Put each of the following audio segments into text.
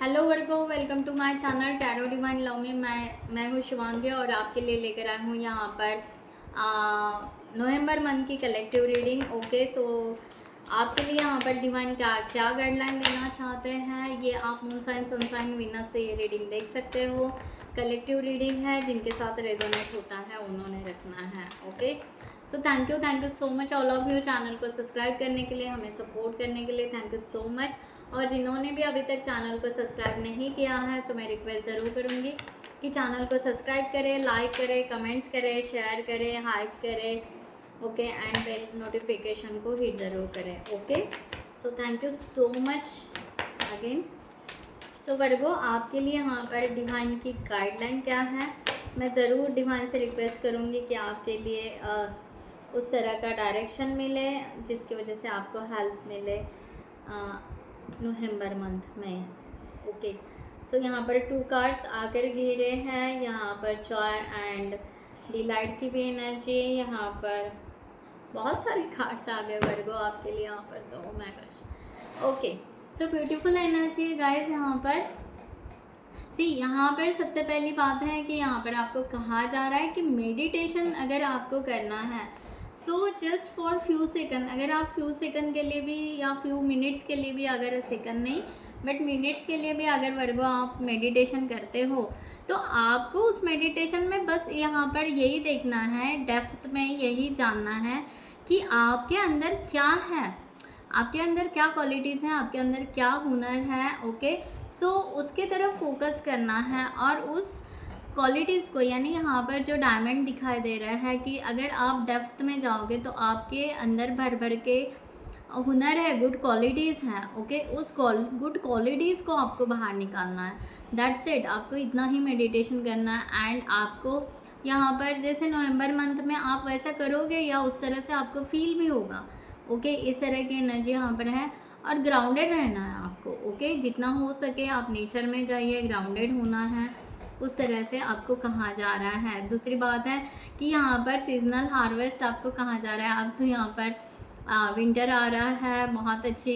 Hello Virgo, welcome to my channel tarot divine love में। मैं हूँ शिवांगी और आपके लिए लेकर आई हूँ यहाँ पर नवंबर मंथ की कलेक्टिव रीडिंग। ओके, सो आपके लिए यहाँ पर डिवाइन क्या क्या गाइडलाइन देना चाहते हैं, ये आप moon sign, sun sign, Venus से ये रीडिंग देख सकते हो। कलेक्टिव रीडिंग है, जिनके साथ रेजोनेट होता है उन्होंने रखना है। Okay, so thank you so much all of you. Channel को सब्सक्राइब करने के लिए, हमें सपोर्ट करने के लिए थैंक यू सो मच। और जिन्होंने भी अभी तक चैनल को सब्सक्राइब नहीं किया है, सो मैं रिक्वेस्ट ज़रूर करूँगी कि चैनल को सब्सक्राइब करें, लाइक करें, कमेंट्स करें, शेयर करें, हाइप करें। ओके, एंड बेल नोटिफिकेशन को हिट ज़रूर करें। Okay, so thank you so much again. So Virgo, आपके लिए यहाँ पर डिवाइन की गाइडलाइन क्या है, मैं ज़रूर डिवाइन से रिक्वेस्ट करूँगी कि आपके लिए उस तरह का डायरेक्शन मिले जिसकी वजह से आपको हेल्प मिले नवंबर मंथ में। ओके, सो यहाँ पर 2 कार्ड्स आकर गिरे हैं। यहाँ पर जॉय एंड डिलाइट की भी एनर्जी, यहाँ पर बहुत सारे कार्ड्स आ गए वर्गो आपके लिए यहाँ पर, तो मैं gosh. Okay, so beautiful energy है गाइज। यहाँ पर यहाँ पर सबसे पहली बात है कि यहाँ पर आपको कहा जा रहा है कि मेडिटेशन अगर आपको करना है, so just for few second, अगर आप फ्यू सेकंड के लिए भी या फ्यू मिनट्स के लिए भी, अगर सेकंड नहीं बट मिनट्स के लिए भी अगर वर्गो आप मेडिटेशन करते हो, तो आपको उस मेडिटेशन में बस यहाँ पर यही देखना है, डेप्थ में यही जानना है कि आपके अंदर क्या है, आपके अंदर क्या क्वालिटीज़ हैं, आपके अंदर क्या हुनर है। ओके, सो उसके तरफ फोकस करना है और उस क्वालिटीज़ को, यानी यहाँ पर जो डायमंड दिखाई दे रहा है कि अगर आप डेप्थ में जाओगे तो आपके अंदर भर भर के हुनर है, गुड क्वालिटीज़ हैं। ओके, उस गुड क्वालिटीज़ को आपको बाहर निकालना है। दैट्स इट, आपको इतना ही मेडिटेशन करना है। एंड आपको यहाँ पर जैसे नवंबर मंथ में आप वैसा करोगे या उस तरह से आपको फील भी होगा। ओके, इस तरह की एनर्जी यहाँ पर है। और ग्राउंडेड रहना है आपको। ओके, जितना हो सके आप नेचर में जाइए, ग्राउंडेड होना है, उस तरह से आपको कहा जा रहा है। दूसरी बात है कि यहाँ पर सीजनल हार्वेस्ट आपको कहा जा रहा है। अब तो यहाँ पर विंटर आ रहा है, बहुत अच्छी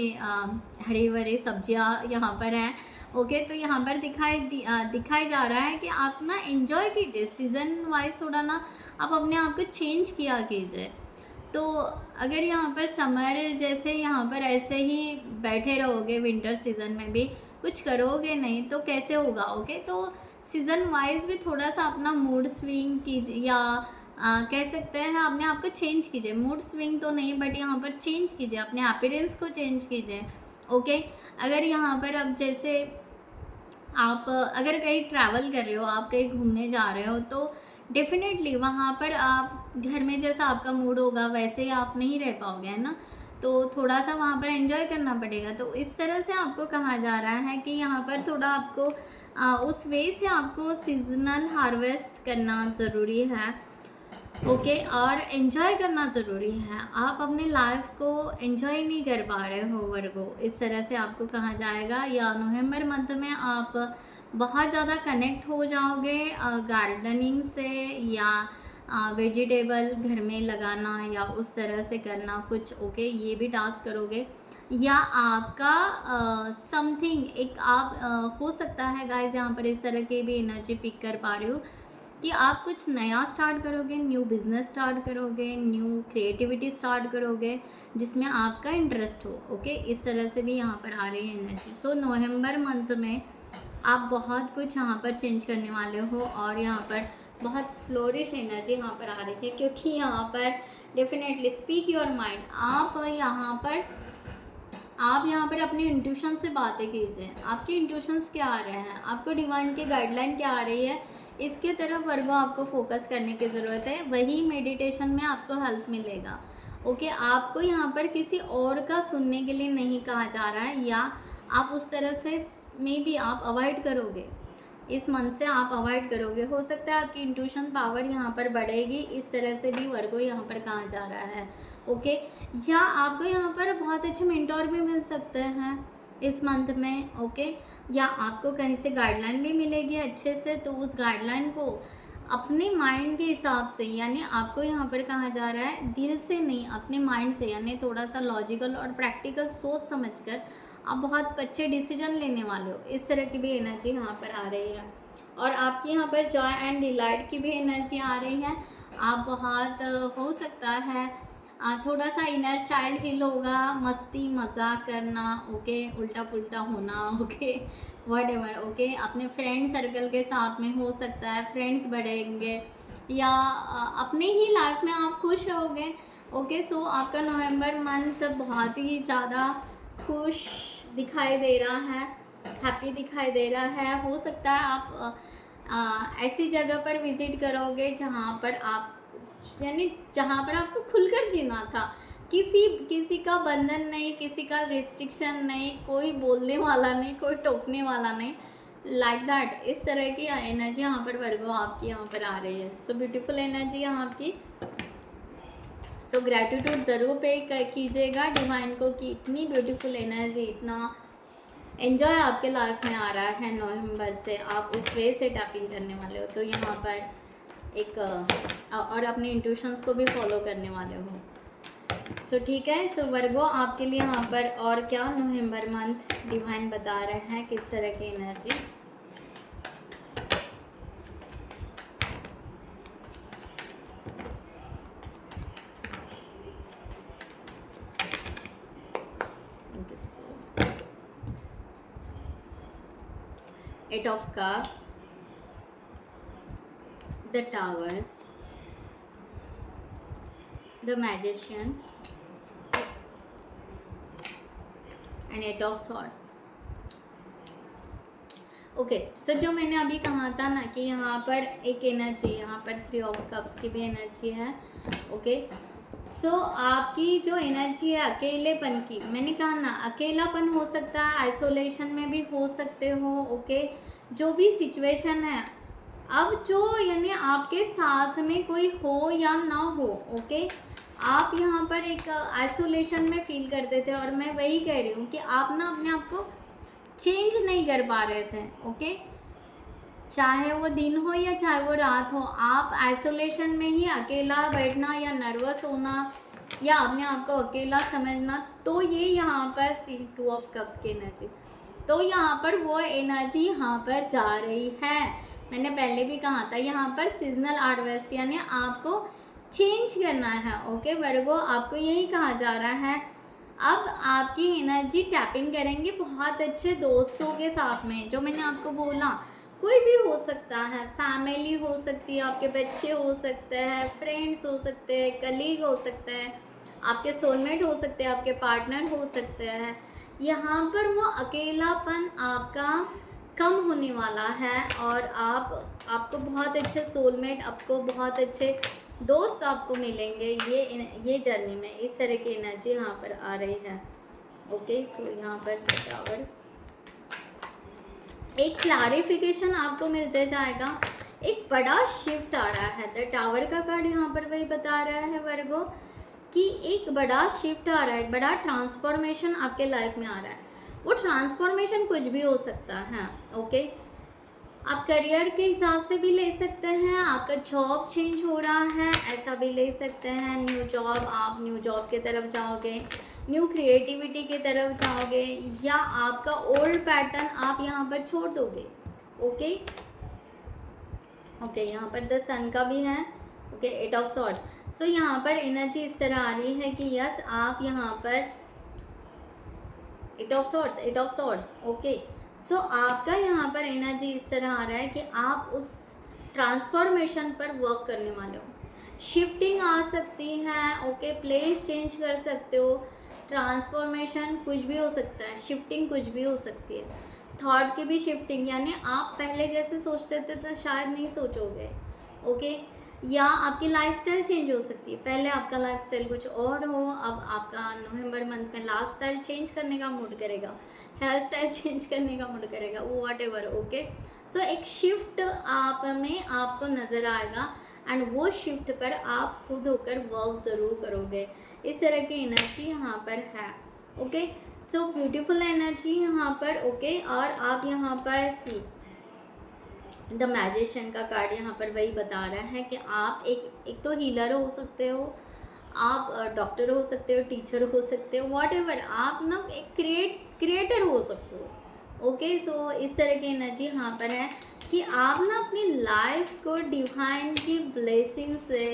हरी भरी सब्जियाँ यहाँ पर हैं। ओके, तो यहाँ पर दिखाई जा रहा है कि आप ना एंजॉय कीजिए, सीज़न वाइज थोड़ा ना आप अपने आप को चेंज किया कीजिए। तो अगर यहाँ पर समर जैसे यहाँ पर ऐसे ही बैठे रहोगे, विंटर सीज़न में भी कुछ करोगे नहीं तो कैसे होगा। ओके, तो सीज़न वाइज भी थोड़ा सा अपना मूड स्विंग कीजिए, या कह सकते हैं अपने आप को चेंज कीजिए। मूड स्विंग तो नहीं बट यहाँ पर चेंज कीजिए, अपने अपीयरेंस को चेंज कीजिए। ओके, अगर यहाँ पर अब जैसे आप अगर कहीं ट्रैवल कर रहे हो, आप कहीं घूमने जा रहे हो, तो डेफिनेटली वहाँ पर आप घर में जैसा आपका मूड होगा वैसे ही आप नहीं रह पाओगे, है ना। तो थोड़ा सा वहाँ पर एंजॉय करना पड़ेगा। तो इस तरह से आपको कहा जा रहा है कि यहाँ पर थोड़ा आपको उस वे से आपको सीजनल हार्वेस्ट करना ज़रूरी है। ओके, और एंजॉय करना ज़रूरी है। आप अपने लाइफ को एंजॉय नहीं कर पा रहे हो वर्गो, इस तरह से आपको कहा जाएगा। या नवंबर मंथ में आप बहुत ज़्यादा कनेक्ट हो जाओगे गार्डनिंग से, या वेजिटेबल घर में लगाना या उस तरह से करना कुछ। ओके, ये भी टास्क करोगे। या आपका समथिंग एक आप हो सकता है गाइस, यहाँ पर इस तरह की भी एनर्जी पिक कर पा रही हूँ कि आप कुछ नया स्टार्ट करोगे, न्यू बिजनेस स्टार्ट करोगे, न्यू क्रिएटिविटी स्टार्ट करोगे जिसमें आपका इंटरेस्ट हो। ओके, इस तरह से भी यहाँ पर आ रही है एनर्जी। सो नवंबर मंथ में आप बहुत कुछ यहाँ पर चेंज करने वाले हो और यहाँ पर बहुत फ्लोरिश एनर्जी यहाँ पर आ रही है, क्योंकि यहाँ पर डेफिनेटली स्पीक योर माइंड। आप यहाँ पर अपने इंट्यूशन से बातें कीजिए। आपके इंट्यूशंस क्या आ रहे हैं, आपको डिवाइन की गाइडलाइन क्या आ रही है, इसके तरफ वर्गो आपको फोकस करने की ज़रूरत है। वही मेडिटेशन में आपको हेल्प मिलेगा। ओके, आपको यहाँ पर किसी और का सुनने के लिए नहीं कहा जा रहा है, या आप उस तरह से मे बी आप अवॉइड करोगे, इस मन से आप अवॉइड करोगे। हो सकता है आपकी इंट्यूशन पावर यहाँ पर बढ़ेगी, इस तरह से भी वर्गो यहाँ पर कहा जा रहा है। ओके, या आपको यहाँ पर बहुत अच्छे मेंटोर भी मिल सकते हैं इस मंथ में। ओके, या आपको कहीं से गाइडलाइन भी मिलेगी अच्छे से, तो उस गाइडलाइन को अपने माइंड के हिसाब से, यानी आपको यहाँ पर कहा जा रहा है दिल से नहीं, अपने माइंड से, यानी थोड़ा सा लॉजिकल और प्रैक्टिकल सोच समझकर आप बहुत अच्छे डिसीजन लेने वाले हो, इस तरह की भी एनर्जी यहाँ पर आ रही है। और आपकी यहाँ पर जॉय एंड डिलाइट की भी एनर्जी आ रही है। आप बहुत हो सकता है थोड़ा सा इनर चाइल्ड फील होगा, मस्ती मजाक करना, ओके, उल्टा पुल्टा होना, ओके, व्हाटएवर, ओके, अपने फ्रेंड सर्कल के साथ में हो सकता है फ्रेंड्स बढ़ेंगे, या अपने ही लाइफ में आप खुश रहोगे। ओके, सो आपका नवंबर मंथ बहुत ही ज़्यादा खुश दिखाई दे रहा है, हैप्पी दिखाई दे रहा है। हो सकता है आप ऐसी जगह पर विज़िट करोगे जहाँ पर आप, यानी जहाँ पर आपको खुलकर जीना था, किसी का बंधन नहीं, किसी का रिस्ट्रिक्शन नहीं, कोई बोलने वाला नहीं, कोई टोकने वाला नहीं, लाइक दैट, इस तरह की एनर्जी यहाँ पर वर्गो आपकी यहाँ पर आ रही है। सो ब्यूटीफुल एनर्जी यहाँ आपकी। सो ग्रैटिट्यूड ज़रूर पे कीजिएगा डिवाइन को कि इतनी ब्यूटीफुल एनर्जी, इतना एन्जॉय आपके लाइफ में आ रहा है नवंबर से, आप उस वे से टैपिंग करने वाले हो। तो यहाँ पर एक और अपने इंट्यूशंस को भी फॉलो करने वाले हो। सो ठीक है। सो वर्गो आपके लिए यहाँ पर और क्या नवंबर मंथ डिवाइन बता रहे हैं, किस तरह की energy. Eight of Cups, the Tower, the Magician and Eight of Swords. Okay, so जो मैंने अभी कहा था ना कि यहाँ पर एक एनर्जी, यहाँ पर थ्री ऑफ कप्स की भी एनर्जी है। ओके, सो आपकी जो एनर्जी है अकेलेपन की, मैंने कहा ना अकेलापन हो सकता है, आइसोलेशन में भी हो सकते हो। ओके, जो भी सिचुएशन है, अब जो यानी आपके साथ में कोई हो या ना हो, ओके, आप यहाँ पर एक आइसोलेशन में फील करते थे, और मैं वही कह रही हूँ कि आप ना अपने आप को चेंज नहीं कर पा रहे थे। ओके, चाहे वो दिन हो या चाहे वो रात हो, आप आइसोलेशन में ही अकेला बैठना या नर्वस होना या अपने आप को अकेला समझना, तो ये यहाँ पर सी टू ऑफ कप्स की एनर्जी, तो यहाँ पर वो एनर्जी यहाँ पर जा रही है। मैंने पहले भी कहा था यहाँ पर सीजनल हार्वेस्ट, यानी आपको चेंज करना है। ओके वर्गो, आपको यही कहा जा रहा है। अब आपकी एनर्जी टैपिंग करेंगे बहुत अच्छे दोस्तों के साथ में, जो मैंने आपको बोला, कोई भी हो सकता है, फैमिली हो सकती है, आपके बच्चे हो सकते हैं, फ्रेंड्स हो सकते हैं, कलीग हो सकते हैं, आपके सोलमेट हो सकते हैं, आपके पार्टनर हो सकते हैं। यहाँ पर वो अकेलापन आपका कम होने वाला है, और आपको बहुत अच्छे सोलमेट, आपको बहुत अच्छे दोस्त आपको मिलेंगे ये जर्नी में। इस तरह की एनर्जी यहाँ पर आ रही है। ओके, सो यहाँ पर टावर, एक क्लैरिफिकेशन आपको मिलते जाएगा, एक बड़ा शिफ्ट आ रहा है। द टावर का कार्ड यहाँ पर वही बता रहा है वर्गो कि एक बड़ा शिफ्ट आ रहा है, एक बड़ा ट्रांसफॉर्मेशन आपके लाइफ में आ रहा है। वो ट्रांसफॉर्मेशन कुछ भी हो सकता है। ओके, आप करियर के हिसाब से भी ले सकते हैं, आपका जॉब चेंज हो रहा है ऐसा भी ले सकते हैं, न्यू जॉब, आप न्यू जॉब की तरफ जाओगे, न्यू क्रिएटिविटी की तरफ जाओगे, या आपका ओल्ड पैटर्न आप यहाँ पर छोड़ दोगे। ओके ओके, यहाँ पर द सन का भी है। Okay, eight of swords. So यहाँ पर एनर्जी इस तरह आ रही है कि यस, आप यहाँ पर एट ऑफ सॉर्ड्स। ओके, सो आपका यहाँ पर एनर्जी इस तरह आ रहा है कि आप उस ट्रांसफॉर्मेशन पर वर्क करने वाले हो। शिफ्टिंग आ सकती है। ओके, प्लेस चेंज कर सकते हो, ट्रांसफॉर्मेशन कुछ भी हो सकता है, शिफ्टिंग कुछ भी हो सकती है, थॉट की भी शिफ्टिंग, यानी आप पहले जैसे सोचते थे तो शायद नहीं सोचोगे। ओके, या आपकी लाइफस्टाइल चेंज हो सकती है, पहले आपका लाइफस्टाइल कुछ और हो, अब आपका नवंबर मंथ में लाइफस्टाइल चेंज करने का मूड करेगा, हेयर स्टाइल चेंज करने का मूड करेगा, वॉट एवर। ओके, सो एक शिफ्ट आप में आपको नज़र आएगा, एंड वो शिफ्ट पर आप खुद होकर वर्क ज़रूर करोगे। इस तरह की एनर्जी यहाँ पर है। ओके, सो ब्यूटीफुल एनर्जी यहाँ पर। ओके, और आप यहाँ पर सी द मैजिशियन का कार्ड यहाँ पर वही बता रहा है कि आप एक तो हीलर हो सकते हो, आप डॉक्टर हो सकते हो, टीचर हो सकते हो, वॉट एवर, आप ना एक क्रिएटर हो सकते हो। ओके, सो इस तरह की एनर्जी यहाँ पर है कि आप ना अपनी लाइफ को डिवाइन की ब्लेसिंग से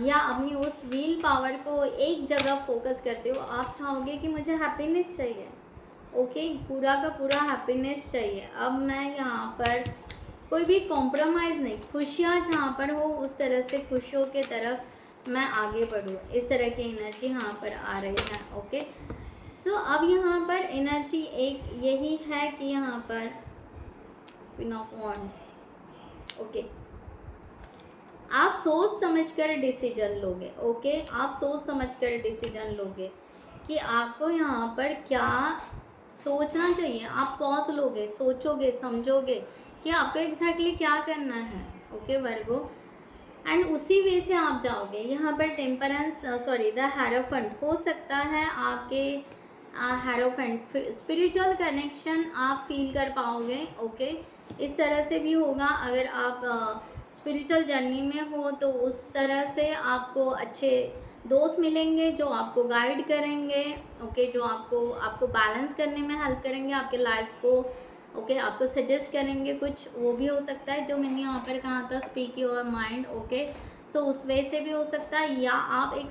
या अपनी उस व्हील पावर को एक जगह फोकस करते हो। आप चाहोगे कि मुझे हैप्पीनेस चाहिए, ओके, पूरा का पूरा हैप्पीनेस चाहिए। अब मैं यहाँ पर कोई भी कॉम्प्रोमाइज़ नहीं, खुशियाँ जहाँ पर हो उस तरह से खुशियों के तरफ मैं आगे बढ़ूँ, इस तरह की एनर्जी यहाँ पर आ रही है। ओके, सो अब यहाँ पर एनर्जी एक यही है कि यहाँ पर क्वीन ऑफ वॉन्ड्स, ओके, आप सोच समझकर डिसीजन लोगे। ओके, आप सोच समझकर डिसीजन लोगे कि आपको यहाँ पर क्या सोचना चाहिए। आप पॉज लोगे, सोचोगे, समझोगे कि आपको एग्जैक्टली क्या करना है। ओके वर्गो, एंड उसी वे से आप जाओगे। यहाँ पर टेम्परेंस सॉरी द हेरोफेंट हो सकता है आपके हेरोफेंट स्पिरिचुअल कनेक्शन आप फील कर पाओगे। ओके, इस तरह से भी होगा। अगर आप स्पिरिचुअल जर्नी में हो तो उस तरह से आपको अच्छे दोस्त मिलेंगे जो आपको गाइड करेंगे। ओके, जो आपको बैलेंस करने में हेल्प करेंगे आपके लाइफ को। ओके, आपको सजेस्ट करेंगे कुछ, वो भी हो सकता है जो मैंने यहाँ पर कहा था, स्पीक योर माइंड। ओके, सो उस वे से भी हो सकता है, या आप एक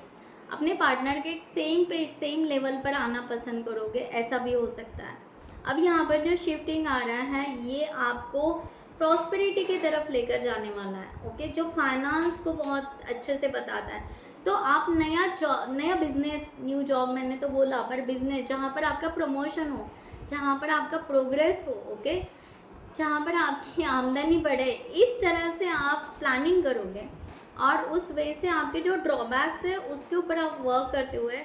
अपने पार्टनर के सेम पेज सेम लेवल पर आना पसंद करोगे, ऐसा भी हो सकता है। अब यहाँ पर जो शिफ्टिंग आ रहा है ये आपको प्रॉस्पेरिटी की तरफ लेकर जाने वाला है। ओके, जो फाइनेंस को बहुत अच्छे से बताता है। तो आप नया बिजनेस, न्यू जॉब मैंने तो बोला, पर बिजनेस जहाँ पर आपका प्रमोशन हो, जहाँ पर आपका प्रोग्रेस हो, ओके, जहाँ पर आपकी आमदनी बढ़े, इस तरह से आप प्लानिंग करोगे और उस वे से आपके जो ड्रॉबैक्स है उसके ऊपर आप वर्क करते हुए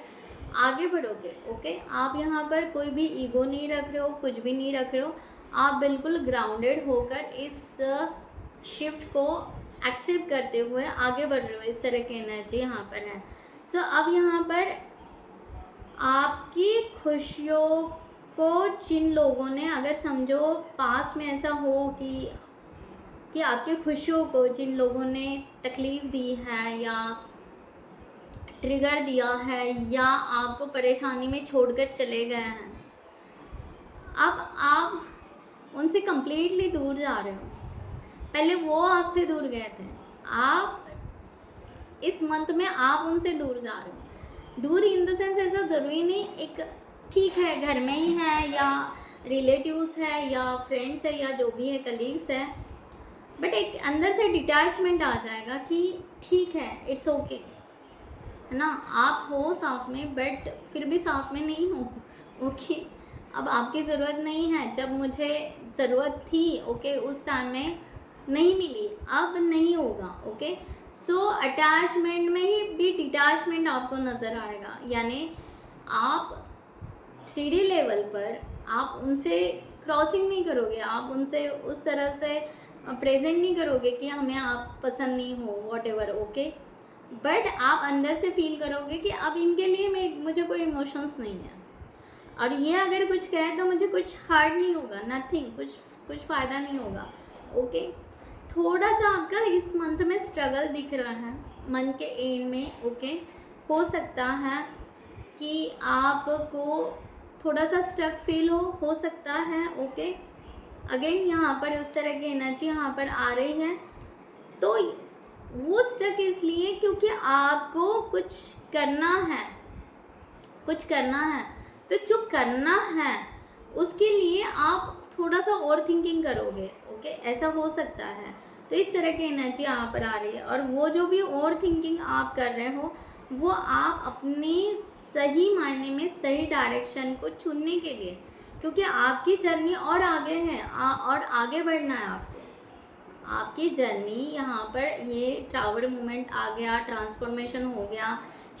आगे बढ़ोगे। ओके, आप यहाँ पर कोई भी ईगो नहीं रख रहे हो, कुछ भी नहीं रख रहे हो, आप बिल्कुल ग्राउंडेड होकर इस शिफ्ट को एक्सेप्ट करते हुए आगे बढ़ रहे हो। इस तरह की एनर्जी यहाँ पर है। सो अब यहाँ पर आपकी खुशियों को जिन लोगों ने, अगर समझो पास में ऐसा हो कि आपकी खुशियों को जिन लोगों ने तकलीफ़ दी है या ट्रिगर दिया है या आपको परेशानी में छोड़कर चले गए हैं, अब आप उनसे कंप्लीटली दूर जा रहे हो। पहले वो आपसे दूर गए थे, आप इस मंथ में आप उनसे दूर जा रहे हो। दूर इन द सेंस ऐसा ज़रूरी नहीं, एक ठीक है घर में ही है या रिलेटिव्स है या फ्रेंड्स है या जो भी है, कलीग्स है, बट एक अंदर से डिटैचमेंट आ जाएगा कि ठीक है, इट्स ओके, है ना, आप हो साथ में बट फिर भी साथ में नहीं हो। ओके, अब आपकी ज़रूरत नहीं है, जब मुझे ज़रूरत थी, ओके, उस टाइम में नहीं मिली, अब नहीं होगा। ओके, सो अटैचमेंट में ही भी डिटैचमेंट आपको नज़र आएगा, यानी आप 3D लेवल पर आप उनसे क्रॉसिंग नहीं करोगे, आप उनसे उस तरह से प्रेजेंट नहीं करोगे कि हमें आप पसंद नहीं हो, वॉट एवर। ओके, बट आप अंदर से फील करोगे कि अब इनके लिए मुझे कोई इमोशंस नहीं है, और ये अगर कुछ कहे तो मुझे कुछ हर्ट नहीं होगा, नथिंग, कुछ फ़ायदा नहीं होगा। ओके, थोड़ा सा आपका इस मंथ में स्ट्रगल दिख रहा है, मंथ के एंड में। ओके, हो सकता है कि आपको थोड़ा सा स्टक फील हो सकता है। ओके, अगेन यहाँ पर उस तरह की एनर्जी यहाँ पर आ रही है, तो वो स्टक इसलिए क्योंकि आपको कुछ करना है, तो जो करना है उसके लिए आप थोड़ा सा और थिंकिंग करोगे। ओके, ऐसा हो सकता है, तो इस तरह की एनर्जी यहाँ पर आ रही है। और वो जो भी और थिंकिंग आप कर रहे हो वो आप अपनी सही मायने में सही डायरेक्शन को चुनने के लिए, क्योंकि आपकी जर्नी और आगे है और आगे बढ़ना है आपको। आपकी जर्नी यहाँ पर ये टावर मूवमेंट आ गया, ट्रांसफॉर्मेशन हो गया,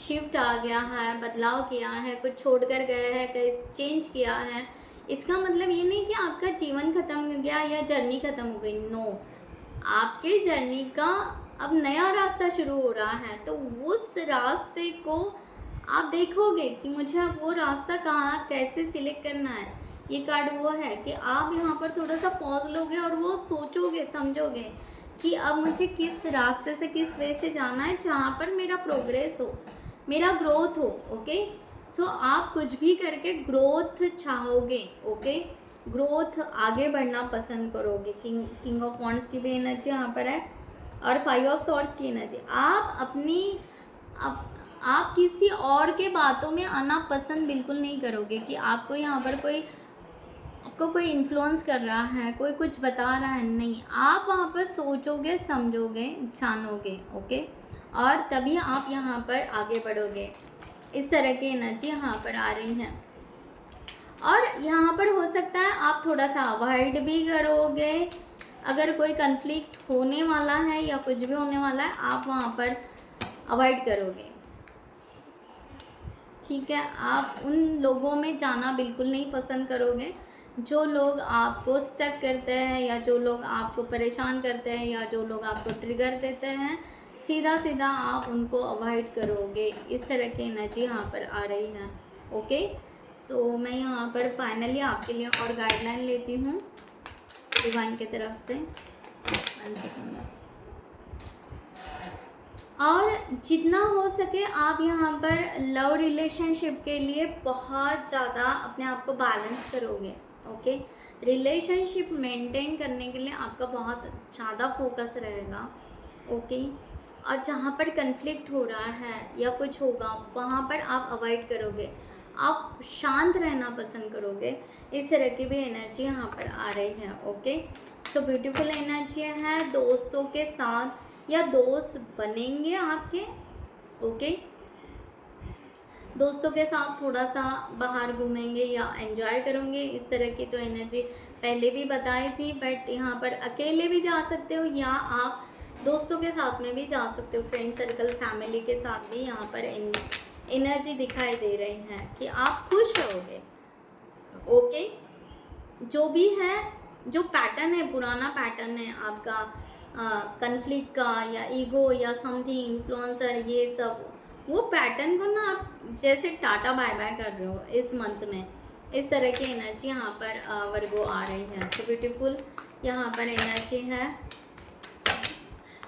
शिफ्ट आ गया है, बदलाव किया है, कुछ छोड़ कर गए हैं, कुछ चेंज किया है। इसका मतलब ये नहीं कि आपका जीवन ख़त्म हो गया या जर्नी ख़त्म हो गई, नो, आपके जर्नी का अब नया रास्ता शुरू हो रहा है। तो उस रास्ते को आप देखोगे कि मुझे अब वो रास्ता कहाँ कैसे सिलेक्ट करना है। ये कार्ड वो है कि आप यहाँ पर थोड़ा सा पॉज लोगे और वो सोचोगे, समझोगे कि अब मुझे किस रास्ते से, किस वे से जाना है जहाँ पर मेरा प्रोग्रेस हो, मेरा ग्रोथ हो। ओके, सो आप कुछ भी करके ग्रोथ चाहोगे, ओके, ग्रोथ आगे बढ़ना पसंद करोगे। किंग ऑफ वॉन्ड्स की भी एनर्जी यहाँ पर है और 5 ऑफ सॉर्ड्स की एनर्जी। आप अपनी आप किसी और के बातों में आना पसंद बिल्कुल नहीं करोगे कि आपको यहाँ पर आपको कोई इन्फ्लुएंस कर रहा है, कोई कुछ बता रहा है, नहीं। आप वहाँ पर सोचोगे, समझोगे, जानोगे, ओके, और तभी आप यहाँ पर आगे बढ़ोगे। इस तरह की एनर्जी यहाँ पर आ रही है। और यहाँ पर हो सकता है आप थोड़ा सा अवॉइड भी करोगे। अगर कोई कन्फ्लिक्ट होने वाला है या कुछ भी होने वाला है, आप वहाँ पर अवॉइड करोगे, ठीक है। आप उन लोगों में जाना बिल्कुल नहीं पसंद करोगे जो लोग आपको स्टक करते हैं, या जो लोग आपको परेशान करते हैं, या जो लोग आपको ट्रिगर देते हैं। सीधा सीधा आप उनको अवॉइड करोगे। इस तरह की एनर्जी यहाँ पर आ रही है, ओके। सो मैं यहाँ पर फाइनली आपके लिए और गाइडलाइन लेती हूँ डिवाइन की तरफ से। 1 सेकेंड। और जितना हो सके आप यहाँ पर लव रिलेशनशिप के लिए बहुत ज़्यादा अपने आप को बैलेंस करोगे, ओके। रिलेशनशिप मेंटेन करने के लिए आपका बहुत ज़्यादा फोकस रहेगा, ओके। और जहाँ पर कन्फ्लिक्ट हो रहा है या कुछ होगा, वहाँ पर आप अवॉइड करोगे, आप शांत रहना पसंद करोगे। इस तरह की भी एनर्जी यहाँ पर आ रही है, ओके। सो ब्यूटीफुल एनर्जी है। दोस्तों के साथ या दोस्त बनेंगे आपके, ओके। दोस्तों के साथ थोड़ा सा बाहर घूमेंगे या एंजॉय करोगे। इस तरह की तो एनर्जी पहले भी बताई थी, बट यहाँ पर अकेले भी जा सकते हो या आप दोस्तों के साथ में भी जा सकते हो। फ्रेंड सर्कल, फैमिली के साथ भी यहाँ पर एनर्जी दिखाई दे रही है कि आप खुश रहोगे, ओके। जो भी है, जो पैटर्न है, पुराना पैटर्न है आपका कन्फ्लिक्ट का या ईगो या समथिंग इन्फ्लुएंसर, ये सब, वो पैटर्न को ना आप जैसे टाटा बाय बाय कर रहे हो इस मंथ में। इस तरह की एनर्जी यहाँ पर वर्गो आ रही है। सो ब्यूटीफुल यहाँ पर एनर्जी है।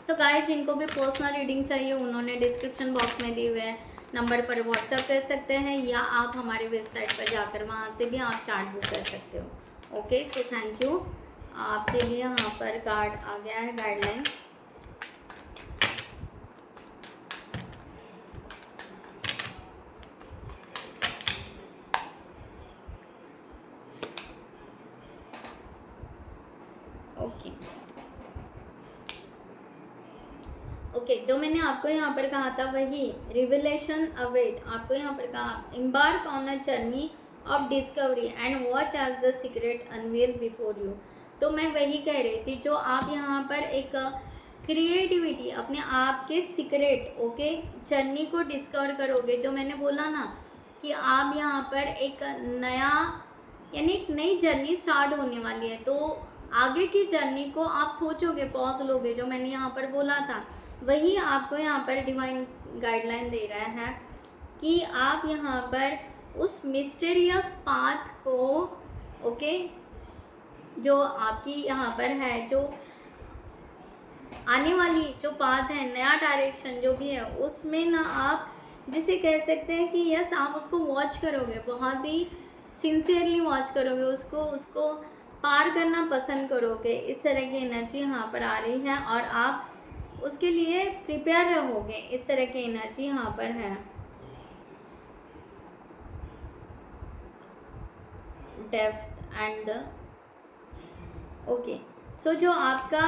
सो गाइस, जिनको भी पर्सनल रीडिंग चाहिए उन्होंने डिस्क्रिप्शन बॉक्स में दिए हुए नंबर पर व्हाट्सएप कर सकते हैं, या आप हमारी वेबसाइट पर जाकर वहाँ से भी आप चार्ट बुक कर सकते हो, ओके। So thank you. आपके लिए यहाँ पर कार्ड आ गया है, गाइडलाइन। ओके, जो मैंने आपको यहाँ पर कहा था वही रिविलेशन अवेट। आपको यहाँ पर कहा embark on a journey of discovery and watch as the secret unveil before you. तो मैं वही कह रही थी, जो आप यहाँ पर एक क्रिएटिविटी, अपने आप के सीक्रेट, ओके, जर्नी को डिस्कवर करोगे। जो मैंने बोला ना कि आप यहाँ पर एक नया, यानी एक नई जर्नी स्टार्ट होने वाली है, तो आगे की जर्नी को आप सोचोगे, पॉज लोगे। जो मैंने यहाँ पर बोला था वही आपको यहाँ पर डिवाइन गाइडलाइन दे रहा है कि आप यहाँ पर उस मिस्टीरियस पाथ को, ओके, जो आपकी यहाँ पर है, जो आने वाली जो पाथ है, नया डायरेक्शन जो भी है, उसमें ना आप जिसे कह सकते हैं कि यस, आप उसको वॉच करोगे, बहुत ही सिंसियरली वॉच करोगे, उसको पार करना पसंद करोगे। इस तरह की एनर्जी यहाँ पर आ रही है और आप उसके लिए प्रिपेयर रहोगे। इस तरह की एनर्जी यहाँ पर है। Depth and the, okay. So जो आपका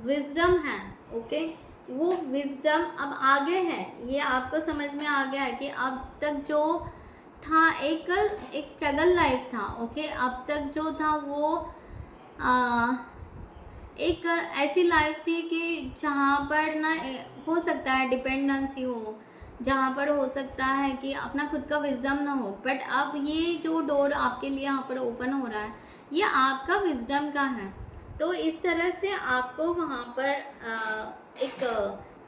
विजडम है, ओके, वो विजडम अब आगे है। ये आपको समझ में आ गया है कि अब तक जो था एक स्ट्रगल लाइफ था, ओके। अब तक जो था वो एक ऐसी लाइफ थी कि जहाँ पर ना हो सकता है डिपेंडेंसी हो, जहाँ पर हो सकता है कि अपना खुद का विजडम ना हो। बट अब ये जो डोर आपके लिए यहाँ पर ओपन हो रहा है, ये आपका विजडम का है। तो इस तरह से आपको वहाँ पर एक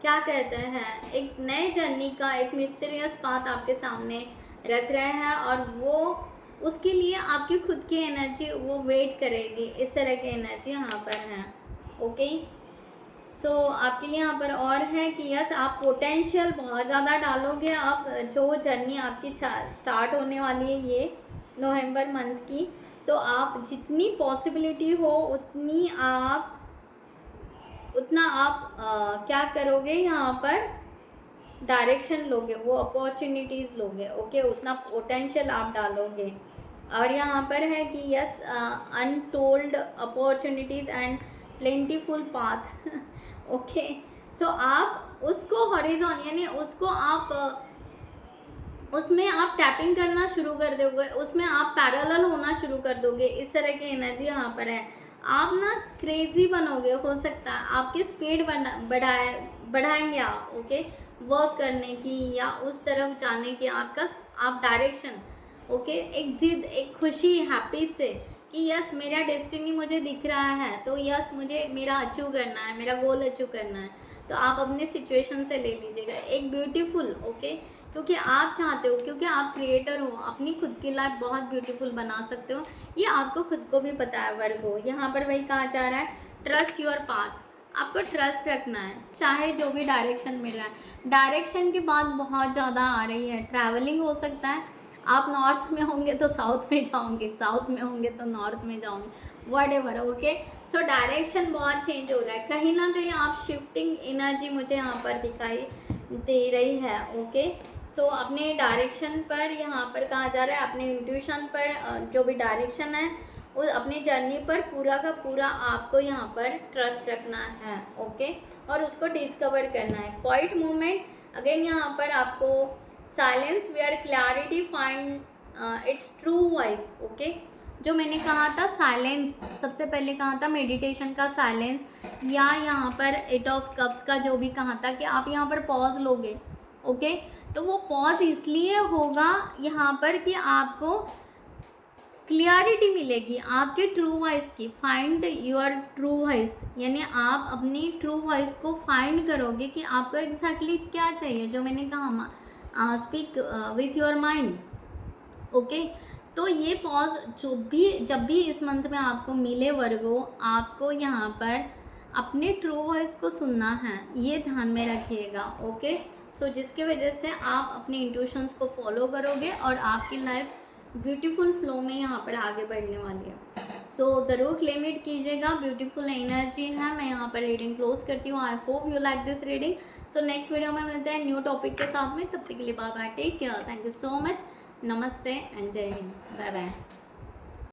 क्या कहते हैं, एक नए जर्नी का एक मिस्टीरियस पाथ आपके सामने रख रहे हैं, और वो उसके लिए आपकी खुद की एनर्जी वो वेट करेगी। इस तरह की एनर्जी यहाँ पर है, ओके। सो आपके लिए यहाँ पर और है कि यस आप पोटेंशियल बहुत ज़्यादा डालोगे। आप जो जर्नी आपकी स्टार्ट होने वाली है ये नवंबर मंथ की, तो आप जितनी पॉसिबिलिटी हो उतना आप क्या करोगे, यहाँ पर डायरेक्शन लोगे, वो अपॉर्चुनिटीज़ लोगे। ओके, उतना पोटेंशियल आप डालोगे। और यहाँ पर है कि yes untold opportunities and plentiful path. Okay, so आप उसको हॉरिजॉन यानी उसको आप उसमें आप टैपिंग करना शुरू कर दोगे, उसमें आप पैरेलल होना शुरू कर दोगे। इस तरह की एनर्जी यहाँ पर है। आप ना क्रेजी बनोगे, हो सकता है आपकी स्पीड बढ़ाएंगे आप। ओके, वर्क करने की या उस तरफ जाने की आप डायरेक्शन। ओके, एक जिद, एक खुशी, हैप्पी से कि यस मेरा डेस्टिनी मुझे दिख रहा है, तो यस मुझे मेरा अचीव करना है, मेरा गोल अचीव करना है। तो आप अपने सिचुएशन से ले लीजिएगा एक ब्यूटीफुल। ओके, क्योंकि आप चाहते हो, क्योंकि आप क्रिएटर हो, अपनी खुद की लाइफ बहुत ब्यूटीफुल बना सकते हो। ये आपको खुद को भी पता है वर्गो। यहाँ पर वही कहा जा रहा है, ट्रस्ट योर पाथ। आपको ट्रस्ट रखना है, चाहे जो भी डायरेक्शन मिल रहा है। डायरेक्शन की बात बहुत ज़्यादा आ रही है। ट्रैवलिंग हो सकता है, आप नॉर्थ में होंगे तो साउथ में जाओगे, साउथ में होंगे तो नॉर्थ में जाओगे, व्हाटएवर। ओके, सो डायरेक्शन बहुत चेंज हो रहा है। कहीं ना कहीं आप शिफ्टिंग एनर्जी मुझे यहाँ पर दिखाई दे रही है। ओके, सो अपने डायरेक्शन पर यहाँ पर कहा जा रहा है, अपने इंट्यूशन पर जो भी डायरेक्शन है उस अपनी जर्नी पर पूरा का पूरा आपको यहाँ पर ट्रस्ट रखना है। ओके, और उसको डिस्कवर करना है। क्वाइट मूवमेंट अगेन, यहाँ पर आपको silence where clarity find its true voice. Okay, जो मैंने कहा था साइलेंस, सबसे पहले कहा था मेडिटेशन का साइलेंस, या यहाँ पर 8 ऑफ कप्स का जो भी कहा था कि आप यहाँ पर पॉज लोगे। ओके, तो वो पॉज इसलिए होगा यहाँ पर कि आपको क्लियरिटी मिलेगी आपके ट्रू वॉइस की। फाइंड योर ट्रू वॉइस, यानी आप अपनी ट्रू वॉइस को फाइंड करोगे कि आपको एग्जैक्टली क्या चाहिए। जो मैंने कहा speak with your mind. Okay, तो ये पॉज जब भी इस मंथ में आपको मिले वर्गो, आपको यहाँ पर अपने ट्रू वॉइस को सुनना है, ये ध्यान में रखिएगा। ओके, सो जिसकी वजह से आप अपने इंट्यूशंस को फॉलो करोगे और आपकी लाइफ ब्यूटीफुल फ्लो में यहाँ पर आगे बढ़ने वाली है। सो ज़रूर क्लेम इट कीजिएगा, ब्यूटीफुल एनर्जी है। मैं यहाँ पर रीडिंग क्लोज करती हूँ। I hope you like this reading. So next video में मिलते हैं न्यू टॉपिक के साथ में। तब तक के लिए bye bye, take care, thank you so much, नमस्ते एंड जय हिंद, बाय बाय।